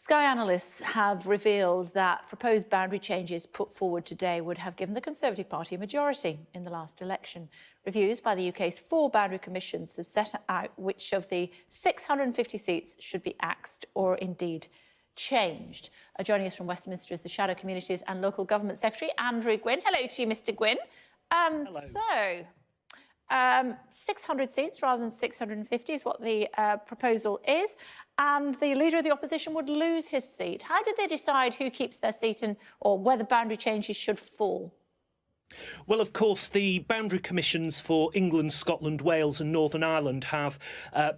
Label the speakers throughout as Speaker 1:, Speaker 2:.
Speaker 1: Sky analysts have revealed that proposed boundary changes put forward today would have given the Conservative Party a majority in the last election. Reviews by the UK's 4 boundary commissions have set out which of the 650 seats should be axed or indeed changed. Joining us from Westminster is the Shadow Communities and Local Government Secretary, Andrew Gwynne. Hello to you, Mr Gwynne.
Speaker 2: Hello.
Speaker 1: 600 seats rather than 650 is what the proposal is, and the Leader of the Opposition would lose his seat. How do they decide who keeps their seat or whether boundary changes should fall?
Speaker 2: Well, of course, the boundary commissions for England, Scotland, Wales and Northern Ireland have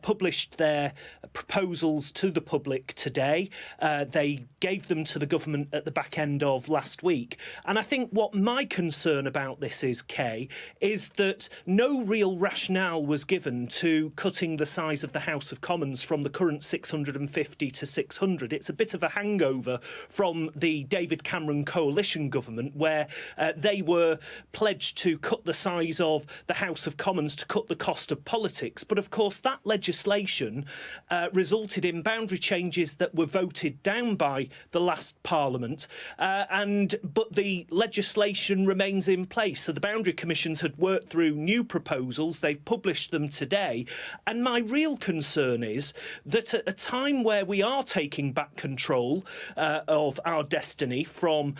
Speaker 2: published their proposals to the public today. They gave them to the government at the back end of last week. And I think what my concern about this is, Kay, is that no real rationale was given to cutting the size of the House of Commons from the current 650 to 600. It's a bit of a hangover from the David Cameron coalition government, where they were pledged to cut the size of the House of Commons to cut the cost of politics. But of course that legislation resulted in boundary changes that were voted down by the last Parliament, but the legislation remains in place. So the boundary commissions had worked through new proposals, they've published them today, and my real concern is that at a time where we are taking back control of our destiny from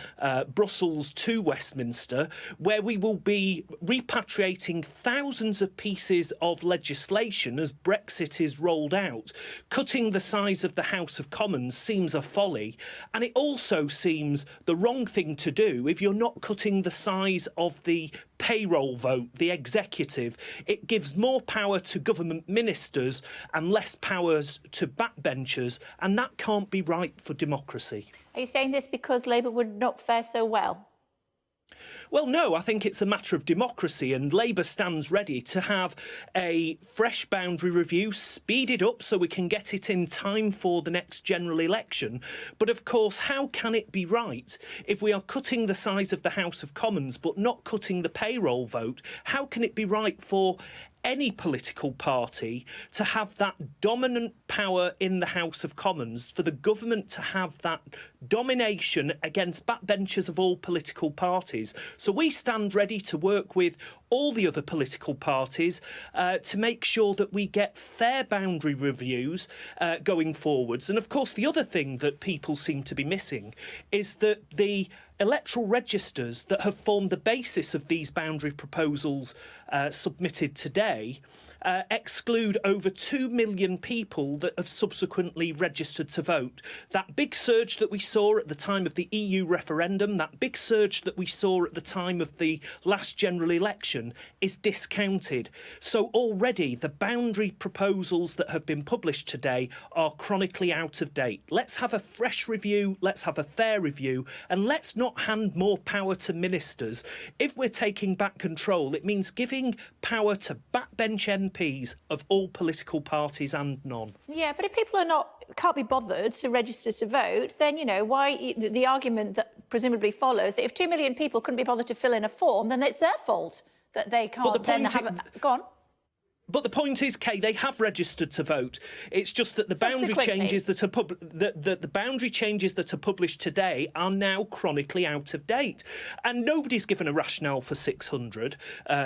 Speaker 2: Brussels to Westminster, where we will be repatriating thousands of pieces of legislation as Brexit is rolled out, cutting the size of the House of Commons seems a folly, and it also seems the wrong thing to do if you're not cutting the size of the payroll vote, the executive. It gives more power to government ministers and less powers to backbenchers, and that can't be right for democracy.
Speaker 1: Are you saying this because Labour would not fare so well?
Speaker 2: Well, no, I think it's a matter of democracy, and Labour stands ready to have a fresh boundary review, speeded up so we can get it in time for the next general election. But of course, how can it be right if we are cutting the size of the House of Commons but not cutting the payroll vote? How can it be right for any political party to have that dominant power in the House of Commons, for the government to have that domination against backbenchers of all political parties? So we stand ready to work with all the other political parties to make sure that we get fair boundary reviews going forwards. And of course, the other thing that people seem to be missing is that the electoral registers that have formed the basis of these boundary proposals submitted today exclude over 2 million people that have subsequently registered to vote. That big surge that we saw at the time of the EU referendum, that big surge that we saw at the time of the last general election is discounted. So already the boundary proposals that have been published today are chronically out of date. Let's have a fresh review, let's have a fair review, and let's not hand more power to ministers. If we're taking back control, it means giving power to backbench MPs of all political parties and none.
Speaker 1: Yeah, but if people can't be bothered to register to vote, then, you know, why the argument that presumably follows that if 2 million people couldn't be bothered to fill in a form, then it's their fault that they can't then have Go on.
Speaker 2: But the point is, Kay, they have registered to vote. It's just that the boundary changes that are the boundary changes that are published today are now chronically out of date, and nobody's given a rationale for 600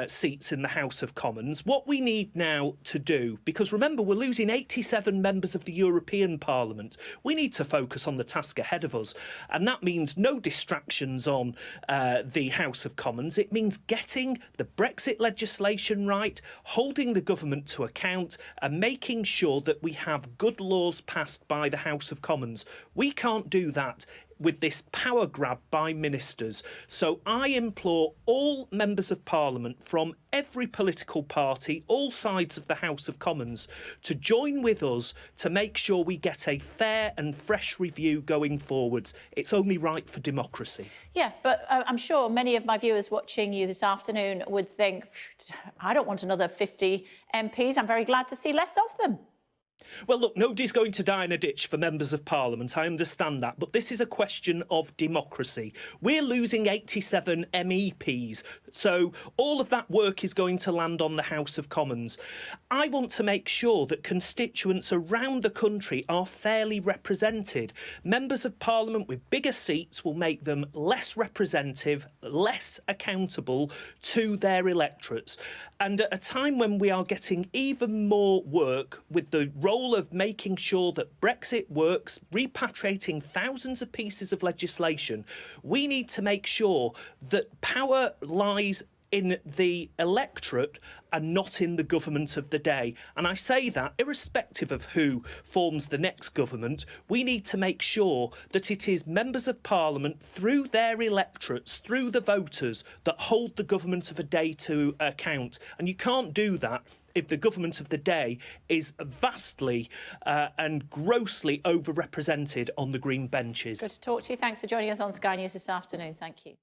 Speaker 2: seats in the House of Commons. What we need now to do, because remember we're losing 87 members of the European Parliament, we need to focus on the task ahead of us, and that means no distractions on the House of Commons. It means getting the Brexit legislation right, holding the government to account, and making sure that we have good laws passed by the House of Commons. We can't do that with this power grab by ministers. So I implore all members of Parliament from every political party, all sides of the House of Commons, to join with us to make sure we get a fair and fresh review going forwards. It's only right for democracy.
Speaker 1: Yeah, but I'm sure many of my viewers watching you this afternoon would think, I don't want another 50 MPs. I'm very glad to see less of them.
Speaker 2: Well, look, nobody's going to die in a ditch for members of Parliament. I understand that. But this is a question of democracy. We're losing 87 MEPs. So all of that work is going to land on the House of Commons. I want to make sure that constituents around the country are fairly represented. Members of Parliament with bigger seats will make them less representative, less accountable to their electorates. And at a time when we are getting even more work with the role of making sure that Brexit works, repatriating thousands of pieces of legislation, we need to make sure that power lies in the electorate and not in the government of the day. And I say that irrespective of who forms the next government, we need to make sure that it is members of Parliament, through their electorates, through the voters, that hold the government of a day to account. And you can't do that if the government of the day is vastly and grossly overrepresented on the green benches.
Speaker 1: Good to talk to you. Thanks for joining us on Sky News this afternoon. Thank you.